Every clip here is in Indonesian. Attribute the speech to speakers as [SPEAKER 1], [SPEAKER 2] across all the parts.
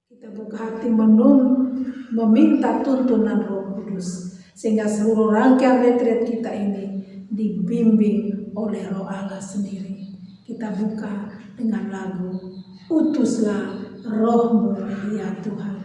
[SPEAKER 1] Kita buka hati meminta tuntunan Roh Kudus, sehingga seluruh rangkaian retret kita ini dibimbing oleh Roh Allah sendiri. Kita buka dengan lagu Utuslah Rohmu ya Tuhan.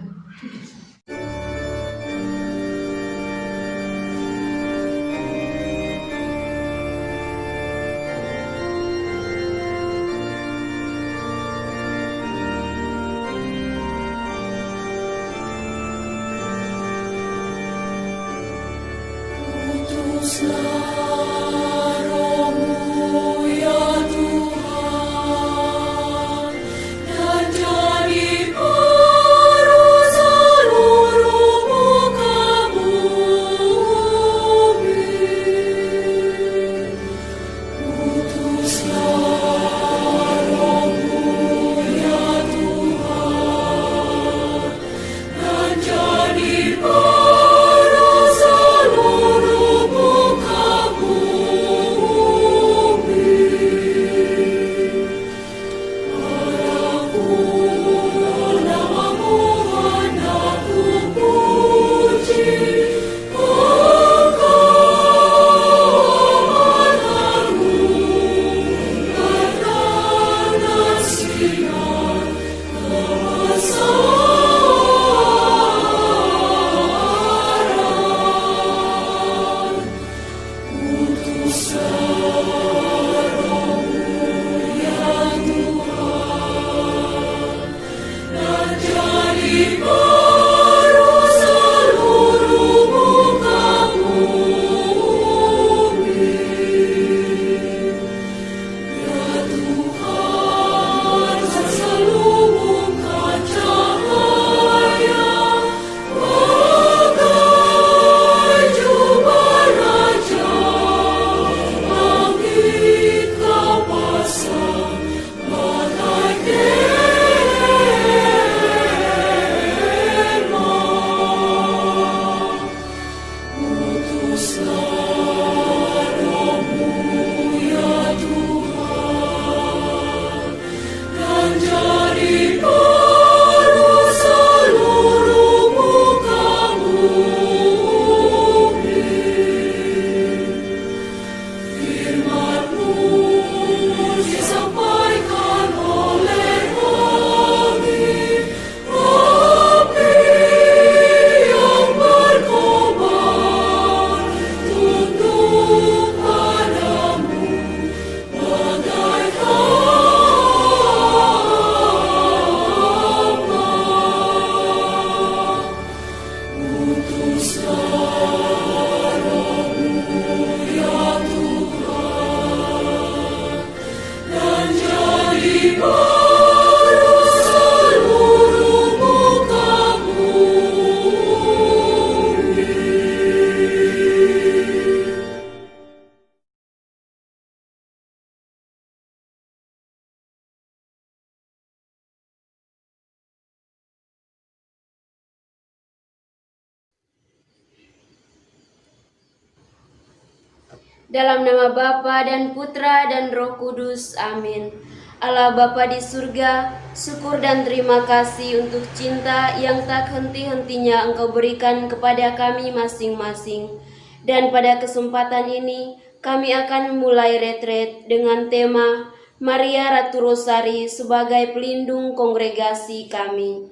[SPEAKER 2] Dalam nama Bapa dan Putra dan Roh Kudus, amin. Allah Bapa di surga, syukur dan terima kasih untuk cinta yang tak henti-hentinya Engkau berikan kepada kami masing-masing. Dan pada kesempatan ini, kami akan memulai retret dengan tema Maria Ratu Rosari sebagai pelindung kongregasi kami.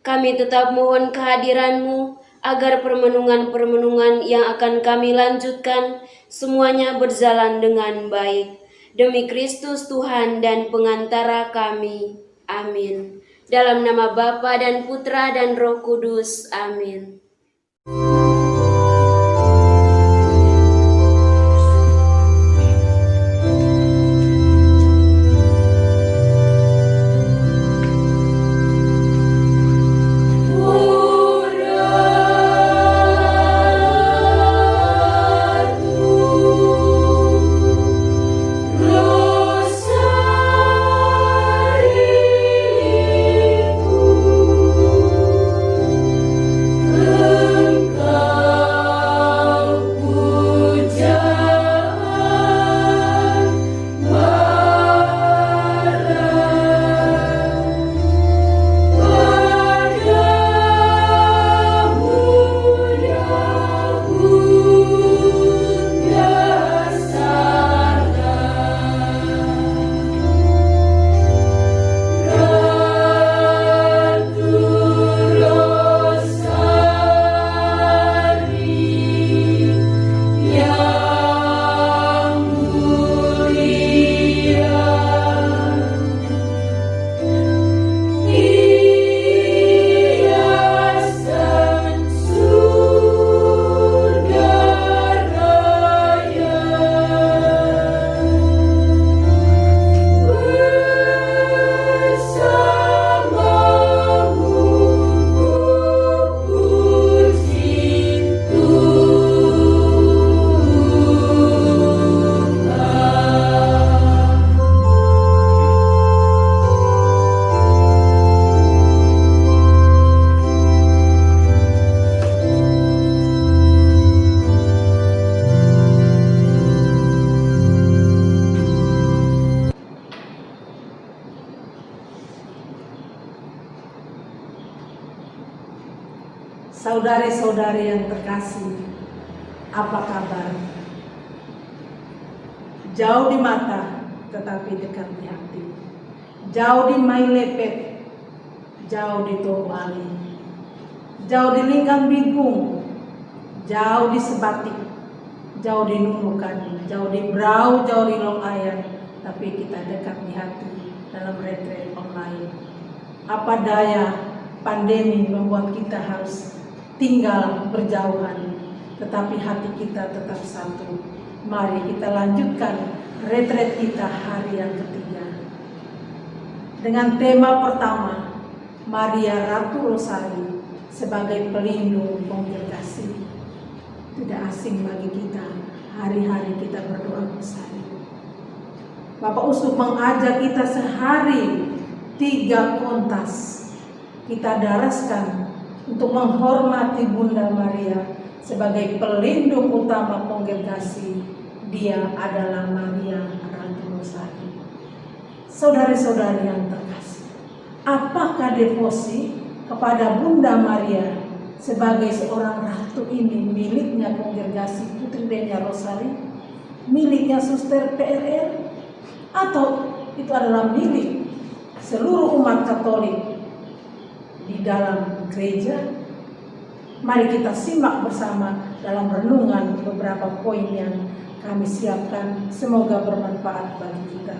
[SPEAKER 2] Kami tetap mohon kehadiran-Mu agar permenungan-permenungan yang akan kami lanjutkan semuanya berjalan dengan baik. Demi Kristus Tuhan dan pengantara kami. Amin. Dalam nama Bapa dan Putra dan Roh Kudus. Amin.
[SPEAKER 3] Engkau
[SPEAKER 1] Saudari-saudari yang terkasih, apa kabar? Jauh di mata, tetapi dekat di hati. Jauh di Mailepet, jauh di Toru Ali. Jauh di Lingkang Bingung, jauh di Sebatik, jauh di Nunukan, jauh di Brau, jauh di Long Ayam, tapi kita dekat di hati dalam retret online. Apa daya pandemi membuat kita harus tinggal berjauhan, tetapi hati kita tetap satu. Mari kita lanjutkan retret kita hari yang ketiga dengan tema pertama, Maria Ratu Rosari sebagai pelindung kongregasi. Tidak asing bagi kita, hari-hari kita berdoa rosari. Bapak Uskup mengajak kita sehari 3 kontas kita daraskan untuk menghormati Bunda Maria sebagai pelindung utama kongregasi. Dia adalah Maria Ratu Rosari. Saudari-saudari yang terkasih, apakah devosi kepada Bunda Maria sebagai seorang ratu ini miliknya kongregasi Putri Denia Rosari, miliknya Suster PRR, atau itu adalah milik seluruh umat Katolik di dalam gereja? Mari kita simak bersama dalam renungan beberapa poin yang kami siapkan, semoga bermanfaat bagi kita.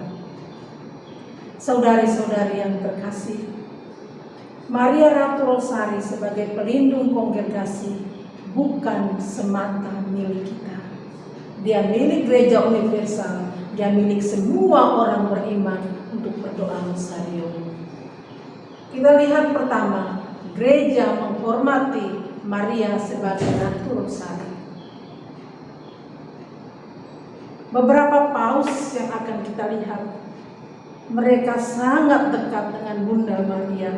[SPEAKER 1] Saudari-saudari yang terkasih, Maria Ratu Rosari sebagai pelindung kongregasi bukan semata milik kita. Dia milik Gereja Universal, dia milik semua orang beriman untuk berdoa rosario. Kita lihat pertama, gereja menghormati Maria sebagai Ratu Rosari. Beberapa paus yang akan kita lihat, mereka sangat dekat dengan Bunda Maria.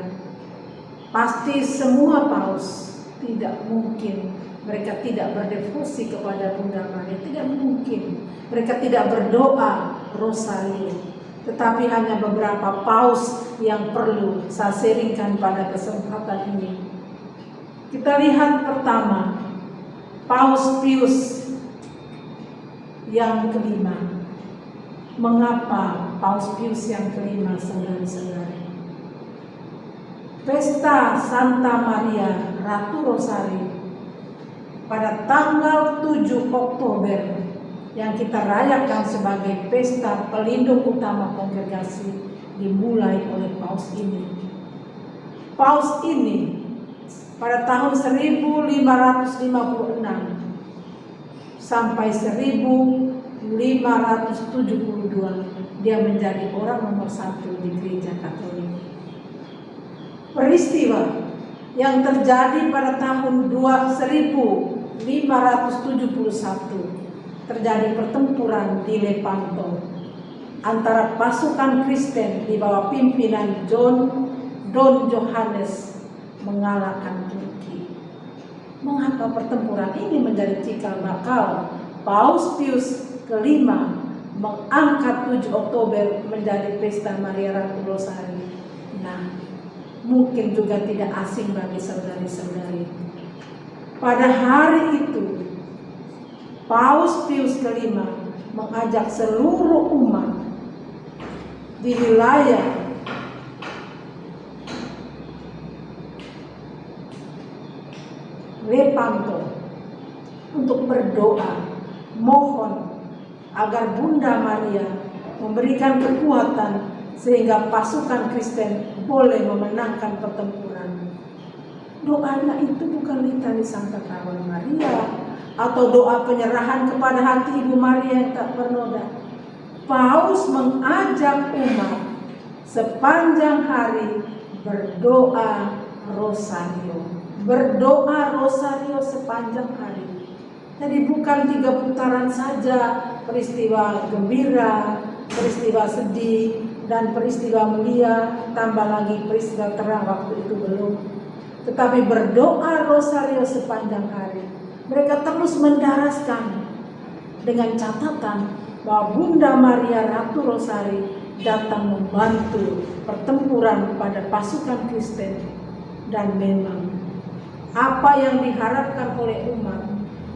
[SPEAKER 1] Pasti semua paus tidak mungkin mereka tidak berdevosi kepada Bunda Maria, tidak mungkin mereka tidak berdoa rosario. Tetapi hanya beberapa paus yang perlu saya sharingkan pada kesempatan ini. Kita lihat pertama, Paus Pius yang kelima. Mengapa Paus Pius yang kelima, saudari-saudari? Pesta Santa Maria Ratu Rosari pada tanggal 7 Oktober yang kita rayakan sebagai pesta pelindung utama kongregasi dimulai oleh Paus ini. Paus ini pada tahun 1556 sampai 1572 dia menjadi orang nomor 1 di Gereja Katolik. Peristiwa yang terjadi pada tahun 1571 terjadi pertempuran di Lepanto antara pasukan Kristen di bawah pimpinan Don Johannes mengalahkan Turki. Mengapa pertempuran ini menjadi cikal bakal Paus Pius kelima mengangkat 7 Oktober menjadi pesta Maria Ratu Rosari? Nah, mungkin juga tidak asing bagi saudari-saudari. Pada hari itu, Paus Pius kelima mengajak seluruh umat di wilayah Lepanto untuk berdoa, mohon agar Bunda Maria memberikan kekuatan sehingga pasukan Kristen boleh memenangkan pertempuran. Doanya itu bukan litani Santa Kawan Maria atau doa penyerahan kepada hati Ibu Maria yang tak bernoda. Paus mengajak umat sepanjang hari berdoa rosario. Berdoa rosario sepanjang hari. Jadi bukan 3 putaran saja, peristiwa gembira, peristiwa sedih, dan peristiwa mulia, tambah lagi peristiwa terang waktu itu belum. Tetapi berdoa rosario sepanjang hari. Mereka terus mendaraskan dengan catatan bahwa Bunda Maria Ratu Rosari datang membantu pertempuran pada pasukan Kristen. Dan memang apa yang diharapkan oleh umat,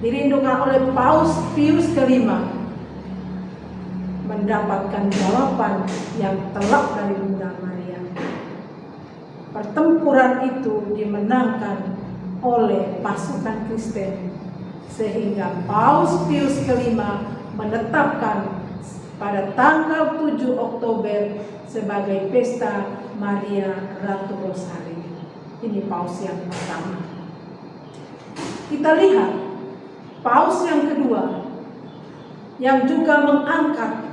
[SPEAKER 1] dirindukan oleh Paus Pius kelima, mendapatkan jawaban yang telak dari Bunda Maria. Pertempuran itu dimenangkan oleh pasukan Kristen, sehingga Paus Pius kelima menetapkan pada tanggal 7 Oktober sebagai pesta Maria Ratu Rosari. Ini Paus yang pertama. Kita lihat Paus yang kedua yang juga mengangkat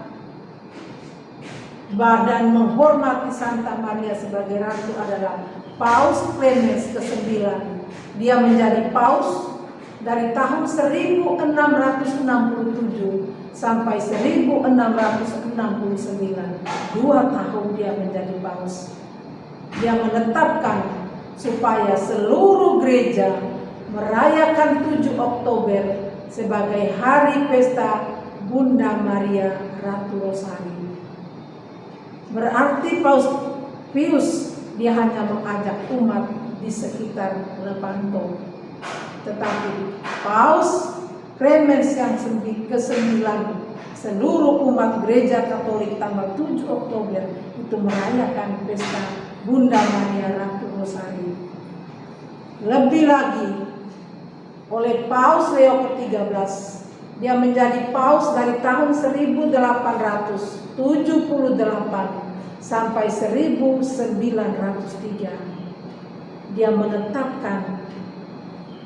[SPEAKER 1] dan menghormati Santa Maria sebagai Ratu adalah Paus Clemens ke-9. Dia menjadi Paus dari tahun 1667 sampai 1669. 2 tahun dia menjadi Paus. Dia menetapkan supaya seluruh gereja merayakan 7 Oktober sebagai hari pesta Bunda Maria Ratu Rosari. Berarti Paus Pius dia hanya mengajak umat di sekitar Lepanto. Tetapi Paus Clemens yang ke-9 seluruh umat gereja Katolik tanggal 7 Oktober itu merayakan pesta Bunda Maria Ratu Rosari. Lebih lagi oleh Paus Leo ke-13, dia menjadi Paus dari tahun 1878 sampai 1903. Dia menetapkan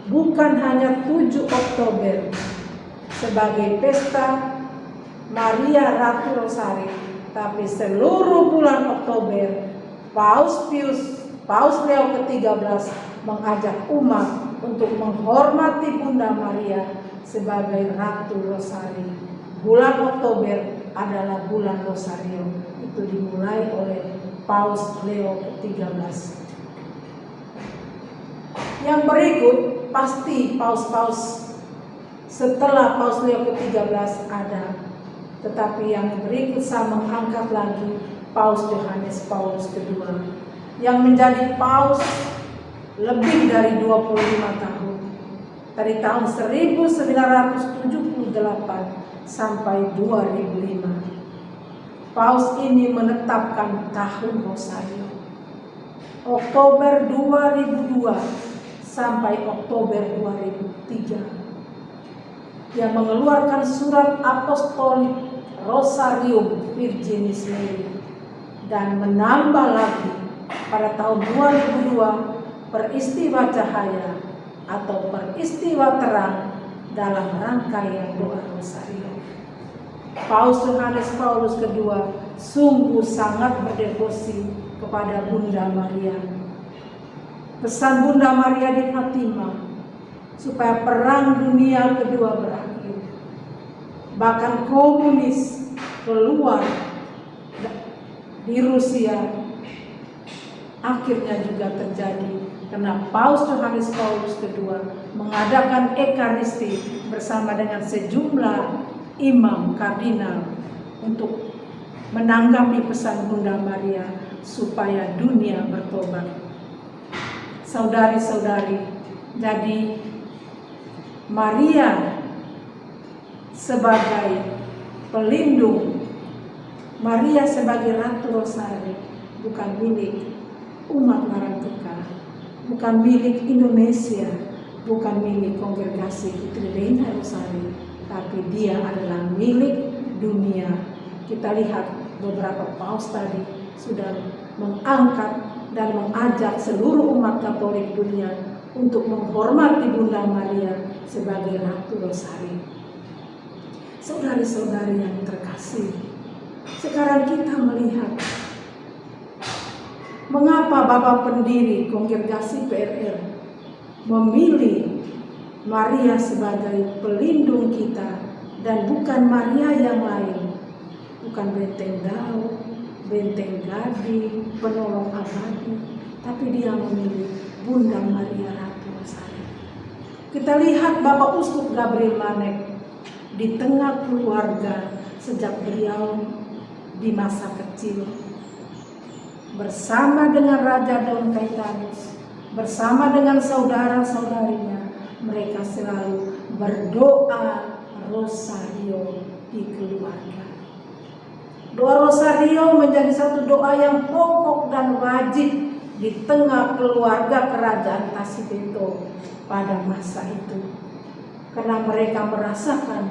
[SPEAKER 1] bukan hanya 7 Oktober sebagai pesta Maria Ratu Rosari, tapi seluruh bulan Oktober Paus Leo ke-13 mengajak umat untuk menghormati Bunda Maria sebagai Ratu Rosari. Bulan Oktober adalah bulan Rosario. Itu dimulai oleh Paus Leo ke-13. Yang berikut pasti paus-paus setelah Paus Leo ke-13 ada. Tetapi yang berikut saya mengangkat lagi Paus Yohanes Paulus II yang menjadi Paus lebih dari 25 tahun. Dari tahun 1978 sampai 2005. Paus ini menetapkan tahun Rosario. Oktober 2002 sampai Oktober 2003. Dia mengeluarkan surat apostolik Rosarium Virginis Mary dan menambah lagi pada tahun 2002 peristiwa cahaya atau peristiwa terang dalam rangkaian doa Rosario. Paus Yohanes Paulus II sungguh sangat berdevosi kepada Bunda Maria. Pesan Bunda Maria di Fatima supaya perang dunia kedua berakhir. Bahkan komunis keluar di Rusia akhirnya juga terjadi karena Paus Yohanes Paulus II mengadakan Ekaristi bersama dengan sejumlah imam kardinal untuk menanggapi pesan Bunda Maria supaya dunia bertobat. Saudari-saudari, jadi Maria sebagai pelindung, Maria sebagai Ratu Rosari bukan milik umat Marantuka, bukan milik Indonesia, bukan milik kongregasi Putri Reina Rosari, tapi dia adalah milik dunia. Kita lihat beberapa paus tadi sudah mengangkat dan mengajak seluruh umat Katolik dunia untuk menghormati Bunda Maria sebagai Ratu Rosari. Saudari-saudari yang terkasih, sekarang kita melihat mengapa Bapak Pendiri Kongregasi PRR memilih Maria sebagai pelindung kita dan bukan Maria yang lain, bukan benteng Daud, benteng Gading, penolong abadi, tapi dia memilih Bunda Maria Ratu Rosari. Kita lihat Bapak Uskup Gabriel Manek di tengah keluarga sejak beliau di masa kecil bersama dengan Raja Don Caetanus bersama dengan saudara-saudarinya, mereka selalu berdoa rosario di keluarga. Doa rosario menjadi satu doa yang pokok dan wajib di tengah keluarga kerajaan Tasibeto pada masa itu. Karena mereka merasakan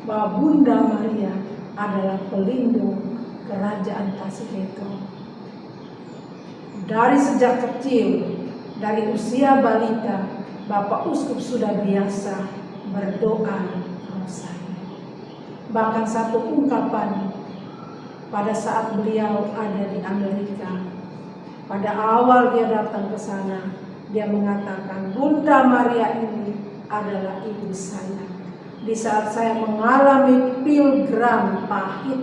[SPEAKER 1] bahwa Bunda Maria adalah pelindung kerajaan Tasibeto. Dari sejak kecil, dari usia balita, Bapak Uskup sudah biasa berdoa rosario. Bahkan satu ungkapan pada saat beliau ada di Amerika, pada awal dia datang ke sana, dia mengatakan, Bunda Maria ini adalah ibu saya. Di saat saya mengalami pil pahit,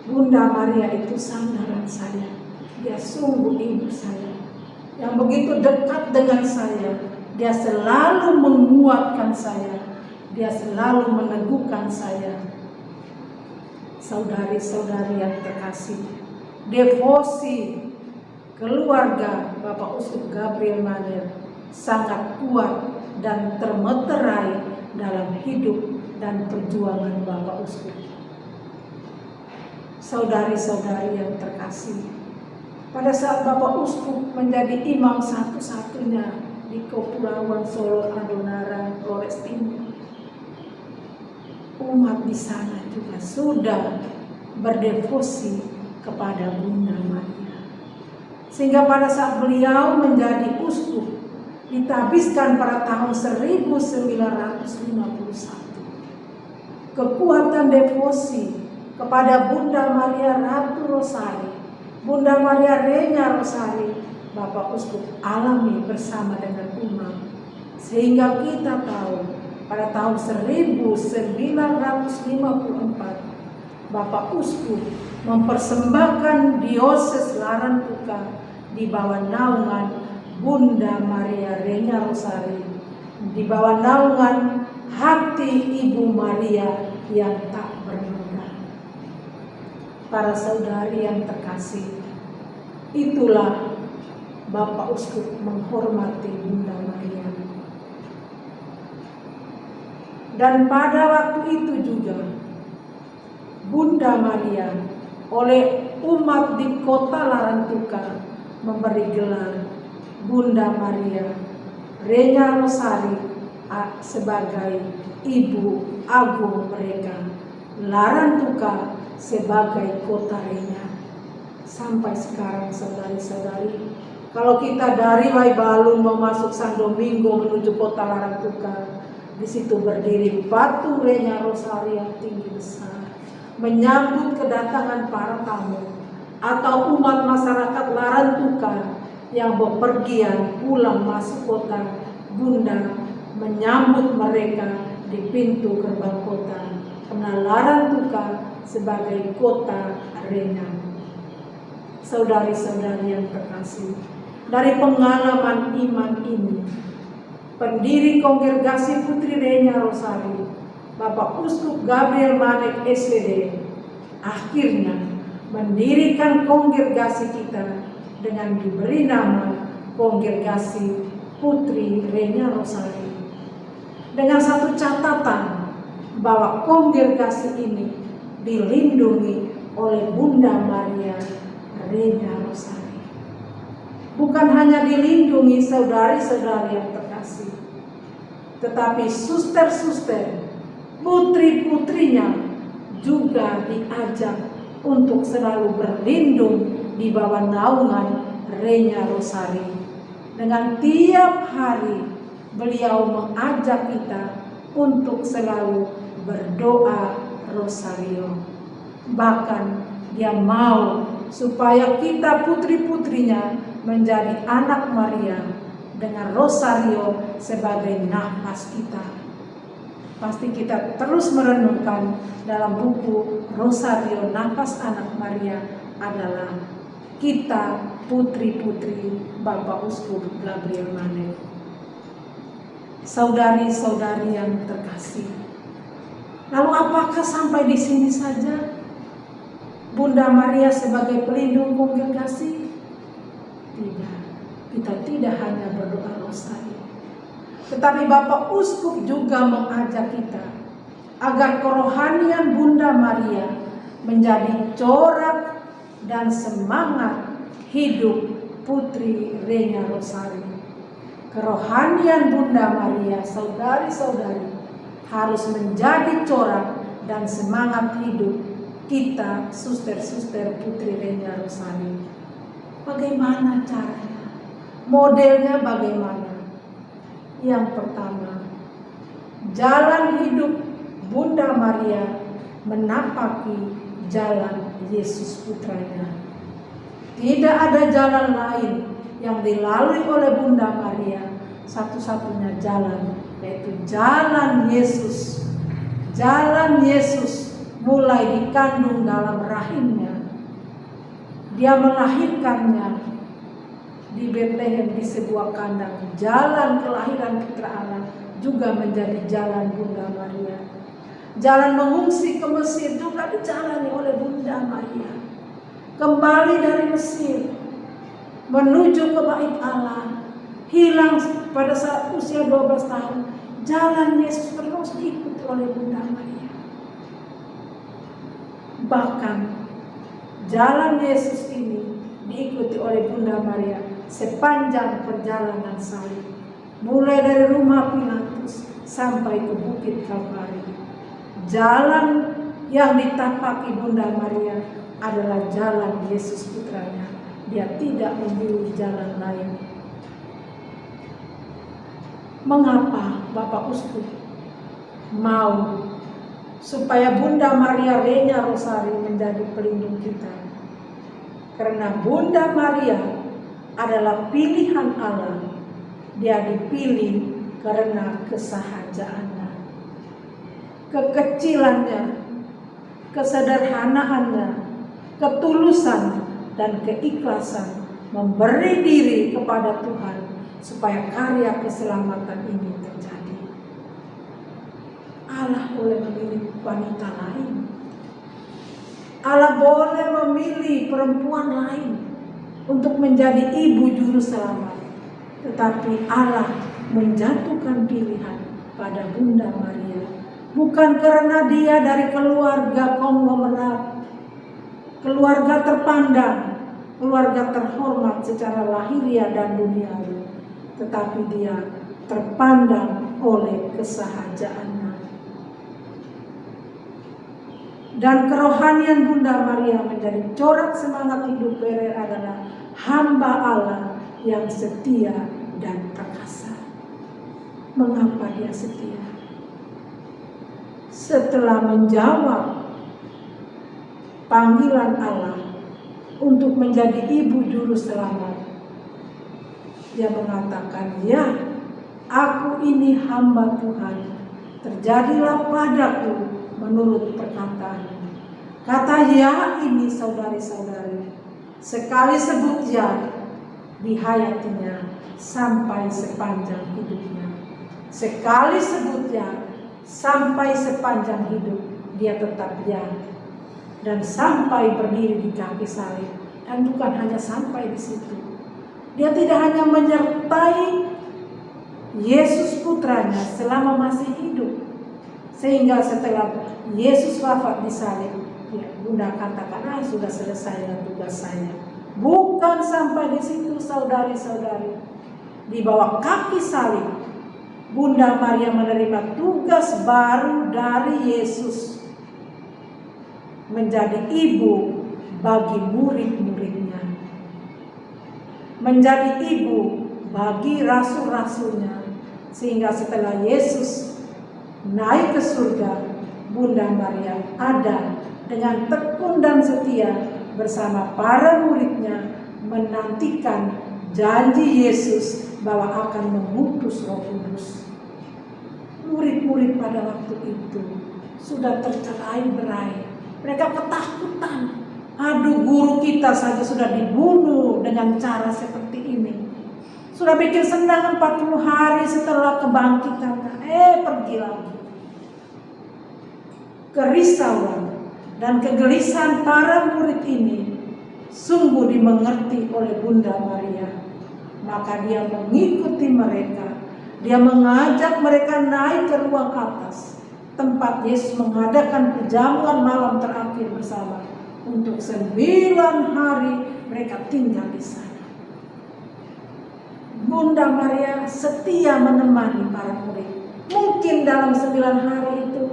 [SPEAKER 1] Bunda Maria itu sandaran saya. Dia sungguh ibu saya, yang begitu dekat dengan saya. Dia selalu menguatkan saya, dia selalu meneguhkan saya. Saudari-saudari yang terkasih, devosi keluarga Bapak Uskup Gabriel Maner sangat kuat dan termeterai dalam hidup dan perjuangan Bapak Uskup. Saudari-saudari yang terkasih, pada saat Bapak Uskup menjadi imam satu-satunya di Kepulauan Solo Adonara Flores Timur, umat di sana juga sudah berdevosi kepada Bunda Maria. Sehingga pada saat beliau menjadi uskup, ditabiskan pada tahun 1951, kekuatan devosi kepada Bunda Maria Ratu Rosari, Bunda Maria Renya Rosari, Bapak Uskup alami bersama dengan umat. Sehingga kita tahu pada tahun 1954, Bapak Uskup mempersembahkan dioses Larantuka di bawah naungan Bunda Maria Renya Rosari, di bawah naungan hati Ibu Maria yang tak bernoda. Para saudari yang terkasih, itulah Bapak Uskup menghormati Bunda Maria. Dan pada waktu itu juga Bunda Maria oleh umat di kota Larantuka memberi gelar Bunda Maria Renya Rosari sebagai Ibu Agung mereka, Larantuka sebagai kota Renya. Sampai sekarang saudari-saudari, kalau kita dari Waibalun mau masuk San Domingo menuju kota Larantuka, di situ berdiri patung Renya Rosari yang tinggi besar, menyambut kedatangan para tamu atau umat masyarakat Larantuka yang bepergian pulang masuk kota. Bunda menyambut mereka di pintu gerbang kota, karena Larantuka sebagai kota Renya. Saudari-saudari yang terkasih, dari pengalaman iman ini, pendiri Kongregasi Putri Renya Rosari, Bapak Uskup Gabriel Manek SVD, akhirnya mendirikan kongregasi kita dengan diberi nama Kongregasi Putri Renya Rosari. Dengan satu catatan, bahwa kongregasi ini dilindungi oleh Bunda Maria Renya Rosari. Bukan hanya dilindungi saudari-saudari yang terkasih, tetapi suster-suster, putri-putrinya juga diajak untuk selalu berlindung di bawah naungan Renya Rosari. Dengan tiap hari beliau mengajak kita untuk selalu berdoa rosario. Bahkan dia mau supaya kita putri-putrinya menjadi anak Maria dengan rosario sebagai nafas kita. Pasti kita terus merenungkan dalam buku Rosario Nafas Anak Maria adalah kita putri-putri Bapak Uskup Gabriel Manek. Saudari-saudari yang terkasih, lalu apakah sampai di sini saja Bunda Maria sebagai pelindung kongregasi? Tidak, kita tidak hanya berdoa rosari, tetapi Bapak Uskup juga mengajak kita agar kerohanian Bunda Maria menjadi corak dan semangat hidup Putri Renya Rosari. Kerohanian Bunda Maria, saudari-saudari, harus menjadi corak dan semangat hidup kita, suster-suster Putri Renya Rosari. Bagaimana caranya? Modelnya bagaimana? Yang pertama, jalan hidup Bunda Maria menapaki jalan Yesus Putranya. Tidak ada jalan lain yang dilalui oleh Bunda Maria, satu-satunya jalan, yaitu jalan Yesus. Jalan Yesus mulai dikandung dalam rahimnya. Dia melahirkannya di Betlehem di sebuah kandang. Jalan kelahiran Putra Allah juga menjadi jalan Bunda Maria. Jalan mengungsi ke Mesir juga dijalani oleh Bunda Maria. Kembali dari Mesir menuju ke Bait Allah, hilang pada saat usia 12 tahun. Jalan Yesus terus diikuti oleh Bunda Maria. Bahkan jalan Yesus ini diikuti oleh Bunda Maria sepanjang perjalanan salib, mulai dari rumah Pilatus sampai ke Bukit Kalvari. Jalan yang ditapaki Bunda Maria adalah jalan Yesus Putranya. Dia tidak memilih jalan lain. Mengapa Bapak Uskup mau supaya Bunda Maria Renya Rosari menjadi pelindung kita? Karena Bunda Maria adalah pilihan Allah. Dia dipilih karena kesahajaannya, kekecilannya, kesederhanaannya, ketulusan dan keikhlasan memberi diri kepada Tuhan supaya karya keselamatan ini terjadi. Allah boleh memilih wanita lain. Allah boleh memilih perempuan lain untuk menjadi ibu juru selamat. Tetapi Allah menjatuhkan pilihan pada Bunda Maria. Bukan karena dia dari keluarga konglomerat, keluarga terpandang, keluarga terhormat secara lahiriah dan duniawi, tetapi dia terpandang oleh kesahajaannya. Dan kerohanian Bunda Maria menjadi corak semangat hidup Berer adalah hamba Allah yang setia dan perkasa. Mengapa dia setia? Setelah menjawab panggilan Allah untuk menjadi ibu juru selamat, dia mengatakan, "Ya, aku ini hamba Tuhan, terjadilah padaku menurut perkataanmu." Kata ya ini, saudari-saudari, sekali sebut ya, dihayatinya sampai sepanjang hidupnya. Sekali sebut ya, sampai sepanjang hidup dia tetap ya. Dan sampai berdiri di kaki salib. Dan bukan hanya sampai di situ, dia tidak hanya menyertai Yesus Putranya selama masih hidup, sehingga setelah Yesus wafat di salib, ya, Bunda katakan, sudah selesai tugas saya. Bukan sampai di situ, saudari-saudari. Di bawah kaki salib, Bunda Maria menerima tugas baru dari Yesus, menjadi ibu bagi murid-muridnya, menjadi ibu bagi rasul-rasulnya, sehingga setelah Yesus naik ke surga, Bunda Maria ada dengan tekun dan setia bersama para muridnya menantikan janji Yesus bahwa akan mengutus Roh Kudus. Murid-murid pada waktu itu sudah tercerai-berai. Mereka ketakutan. Aduh, guru kita saja sudah dibunuh dengan cara seperti ini. Sudah bikin senang 40 hari setelah kebangkitan. Pergi lagi. Kerisauan dan kegelisahan para murid ini sungguh dimengerti oleh Bunda Maria. Maka dia mengikuti mereka. Dia mengajak mereka naik ke ruang atas, tempat Yesus mengadakan perjamuan malam terakhir bersama. Untuk 9 hari mereka tinggal di sana. Bunda Maria setia menemani para murid. Mungkin dalam 9 hari itu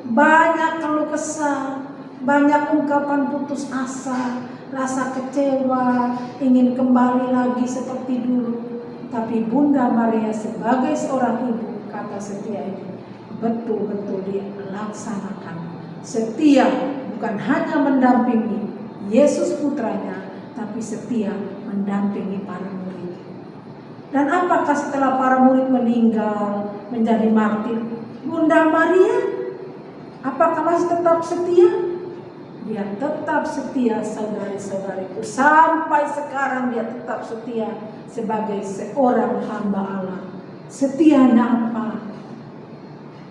[SPEAKER 1] banyak keluh kesah, banyak ungkapan putus asa, rasa kecewa, ingin kembali lagi seperti dulu. Tapi Bunda Maria sebagai seorang ibu, kata setia itu betul-betul dia melaksanakan. Setia bukan hanya mendampingi Yesus putranya, tapi setia mendampingi para murid. Dan apakah setelah para murid meninggal menjadi martir, Bunda Maria apakah masih tetap setia? Dia tetap setia, saudari-saudariku. Sampai sekarang dia tetap setia sebagai seorang hamba Allah. Setianya apa?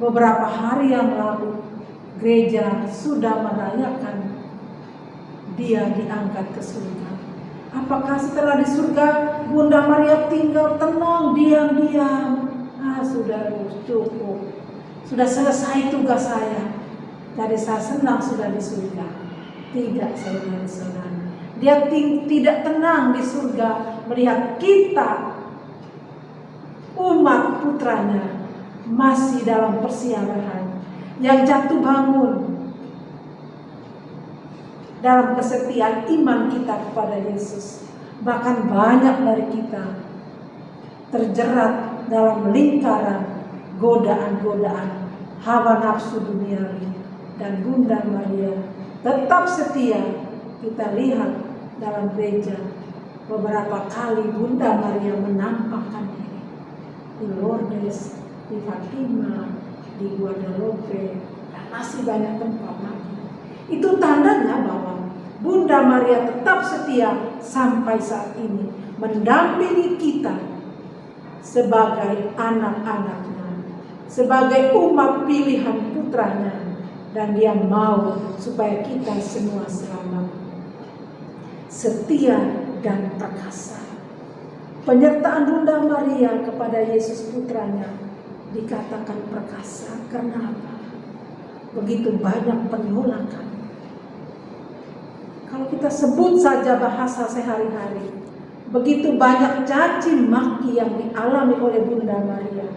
[SPEAKER 1] Beberapa hari yang lalu gereja sudah merayakan dia diangkat ke surga. Apakah setelah di surga Bunda Maria tinggal tenang, diam-diam? Sudah cukup. Sudah selesai tugas saya. Jadi saya senang sudah di surga. Tidak, saudara-saudara. Dia tidak tenang di surga melihat kita, umat putranya, masih dalam persiapan yang jatuh bangun dalam kesetiaan iman kita kepada Yesus. Bahkan banyak dari kita terjerat dalam lingkaran godaan-godaan hawa nafsu duniawi, dan Bunda Maria tetap setia. Kita lihat dalam gereja beberapa kali Bunda Maria menampakkan diri di Lourdes, di Fatima, di Guadalupe, dan masih banyak tempat lagi. Itu tandanya bahwa Bunda Maria tetap setia sampai saat ini, mendampingi kita sebagai anak-anaknya, sebagai umat pilihan putranya, dan dia mau supaya kita semua selamat. Setia dan perkasa. Penyertaan Bunda Maria kepada Yesus putranya dikatakan perkasa karena apa? Begitu banyak penolakan. Kalau kita sebut saja bahasa sehari-hari, begitu banyak caci maki yang dialami oleh Bunda Maria.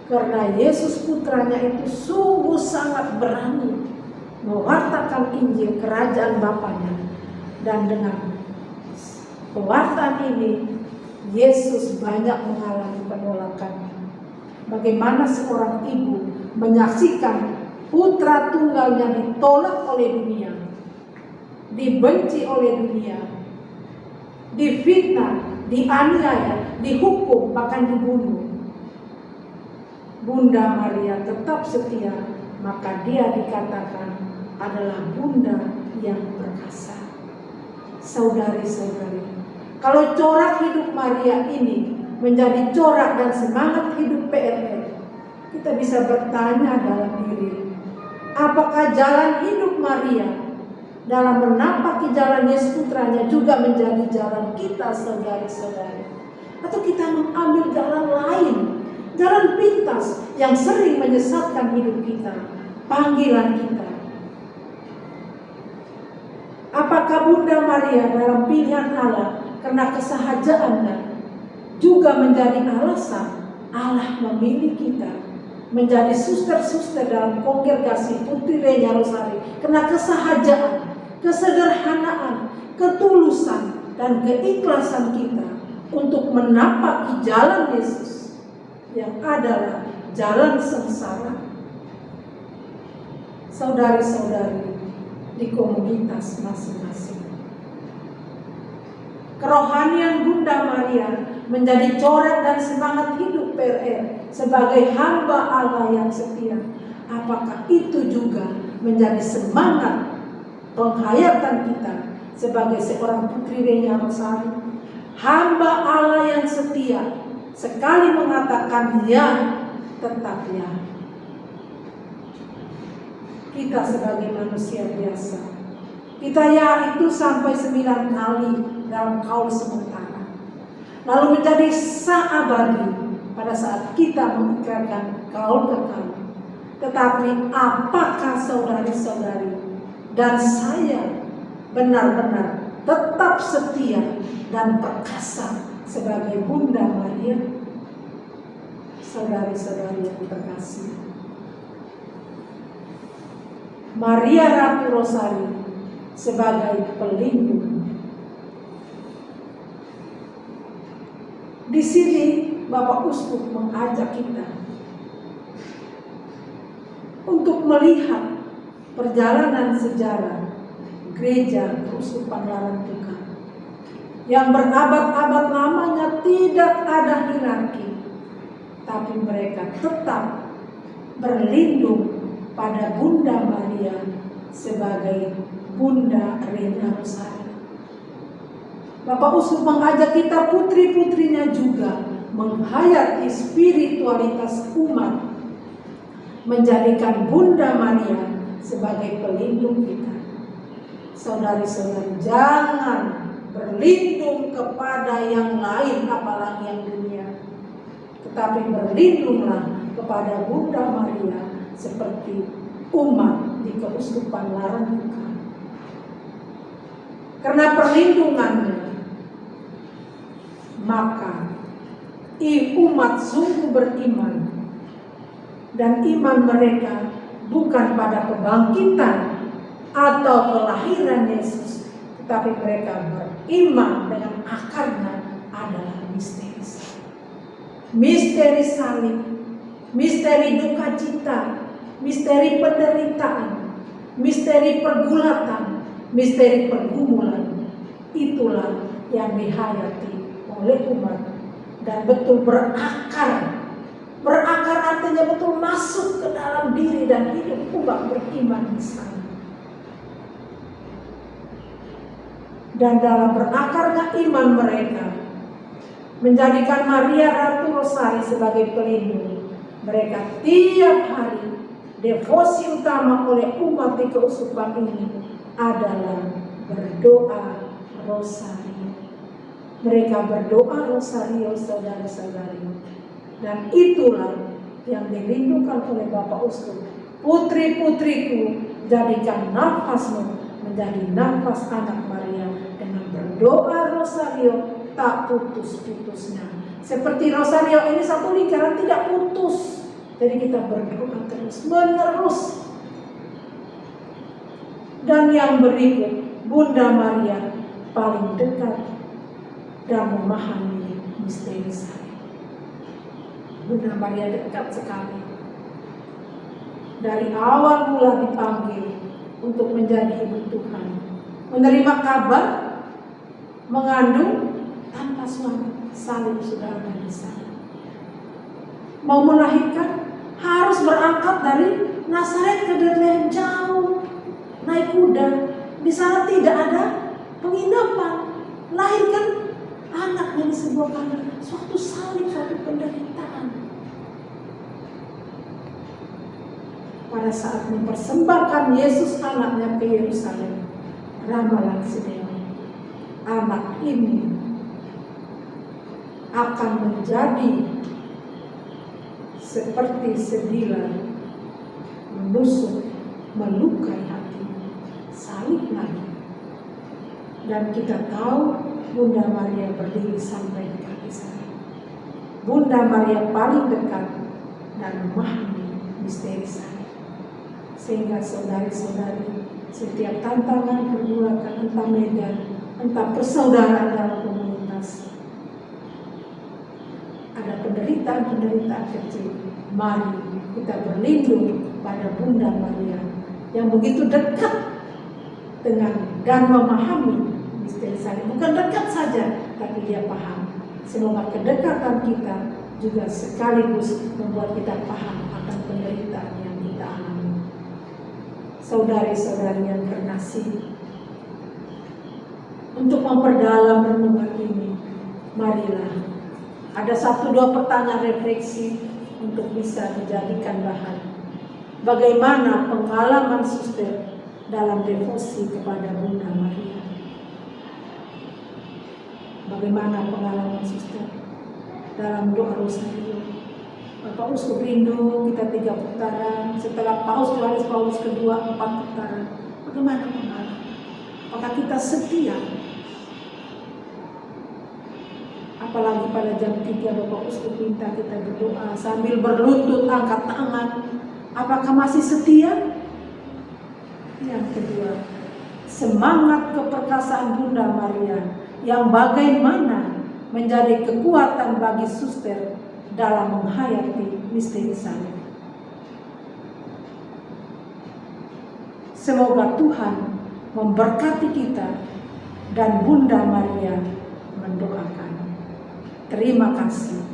[SPEAKER 1] Karena Yesus putranya itu sungguh sangat berani mewartakan Injil kerajaan Bapaknya. Dan dengan pewartaan ini, Yesus banyak mengalami penolakan. Bagaimana seorang ibu menyaksikan putra tunggalnya ditolak oleh dunia, dibenci oleh dunia, difitnah, dianiaya, dihukum, bahkan dibunuh. Bunda Maria tetap setia, maka dia dikatakan adalah bunda yang perkasa. Saudari-saudari, kalau corak hidup Maria ini menjadi corak dan semangat hidup PRR, kita bisa bertanya dalam diri, apakah jalan hidup Maria dalam menapaki jalan Yesus putranya juga menjadi jalan kita, saudari-saudari? Atau kita mengambil jalan lain, jalan pintas yang sering menyesatkan hidup kita, panggilan kita? Apakah Bunda Maria dalam pilihan Allah karena kesahajaannya juga menjadi alasan Allah memilih kita menjadi suster-suster dalam kongregasi Putri Renya Rosari? Karena kesahajaan, kesederhanaan, ketulusan, dan keikhlasan kita untuk menapaki jalan Yesus yang adalah jalan sengsara. Saudari-saudari di komunitas masing-masing, kerohanian Bunda Maria menjadi corak dan semangat hidup PRR sebagai hamba Allah yang setia. Apakah itu juga menjadi semangat penghayatan kita sebagai seorang Putri Renya Rosari, hamba Allah yang setia? Sekali mengatakan ya, tetap ya. Kita sebagai manusia biasa Kita ya itu sampai 9 kali dalam kaul sementara, lalu menjadi abadi pada saat kita mengikrarkan kaul kekal. Tetapi apakah saudari-saudari dan saya benar-benar tetap setia dan perkasa sebagai Bunda Maria? Saudari-saudari yang terkasih, Maria Ratu Rosari sebagai pelindung. Di sini Bapak Uskup mengajak kita untuk melihat perjalanan sejarah Gereja Keuskupan Larantuka yang berabad-abad lamanya tidak ada hierarki, tapi mereka tetap berlindung pada Bunda Maria sebagai Bunda Reina Rosari. Bapak Uskup mengajak kita putri-putrinya juga menghayati spiritualitas umat, menjadikan Bunda Maria sebagai pelindung kita. Saudari-saudari, jangan berlindung kepada yang lain apalagi yang dunia, tetapi berlindunglah kepada Bunda Maria seperti umat di Keuskupan Larantuka. Karena perlindungannya, maka umat sungguh beriman, dan iman mereka bukan pada kebangkitan atau kelahiran Yesus, tetapi mereka beriman dengan akarnya adalah misteri salib. Misteri salib, misteri duka cita, misteri penderitaan, misteri pergulatan, misteri pergumulan. Itulah yang dihayati oleh umat dan betul berakar. Berakar artinya betul masuk ke dalam diri dan hidup umat beriman di sana. Dan dalam berakarnya iman mereka, menjadikan Maria Ratu Rosari sebagai pelindung, mereka tiap hari devosi utama oleh umat di keuskupan ini adalah berdoa rosario. Mereka berdoa rosario, saudara-saudari, dan itulah yang dirindukan oleh Bapak Uskup. Putri-putriku, jadikan nafasmu menjadi nafas anak Maria dengan berdoa rosario tak putus-putusnya. Seperti rosario ini satu lingkaran tidak putus. Jadi kita berdoa terus menerus. Dan yang berikut, Bunda Maria paling dekat dan memahami misteri salib. Bunda Maria dekat sekali. Dari awal mula dipanggil untuk menjadi ibu Tuhan, menerima kabar, mengandung tanpa suami, salib sudah ada di sana. Mau melahirkan harus berangkat dari Nazaret ke Bethlehem, jauh, naik kuda. Di sana tidak ada penginapan. Lahirkan anaknya di sebuah kandang, suatu salib, suatu penderitaan. Pada saat mempersembahkan Yesus anaknya ke Yerusalem, ramalan Simeon, anak ini akan menjadi seperti sedilan menusuk, melukai hati, salib lagi. Dan kita tahu Bunda Maria berdiri sampai di kaki salib. Bunda Maria paling dekat dan memahami misteri salib. Sehingga saudari-saudari, setiap tantangan, pergulatan, entah medan, entah persaudaraan dalam komunitas, ada penderitaan-penderitaan kecil, mari kita berlindung pada Bunda Maria yang begitu dekat dengan dan memahami misteri salib. Bukan dekat saja, tapi dia paham. Semoga kedekatan kita juga sekaligus membuat kita paham akan penderitaan yang kita alami. Saudari-saudari yang terkasih, untuk memperdalam renungan ini, marilah ada 1-2 pertanyaan refleksi untuk bisa dijadikan bahan. Bagaimana pengalaman suster dalam devosi kepada Bunda Maria. Bagaimana pengalaman suster dalam doa rosario? Bapak Uskup rindu kita 3 putaran, setelah Yohanes Paulus kedua 4 putaran. Bagaimana pengalaman? Apakah kita setia? Apalagi pada jam 3 Bapak Uskup minta kita berdoa sambil berlutut, angkat tangan. Apakah masih setia? Yang kedua, semangat keperkasaan Bunda Maria yang bagaimana menjadi kekuatan bagi suster dalam menghayati misteri salib. Semoga Tuhan memberkati kita dan Bunda Maria mendoakan. Terima kasih.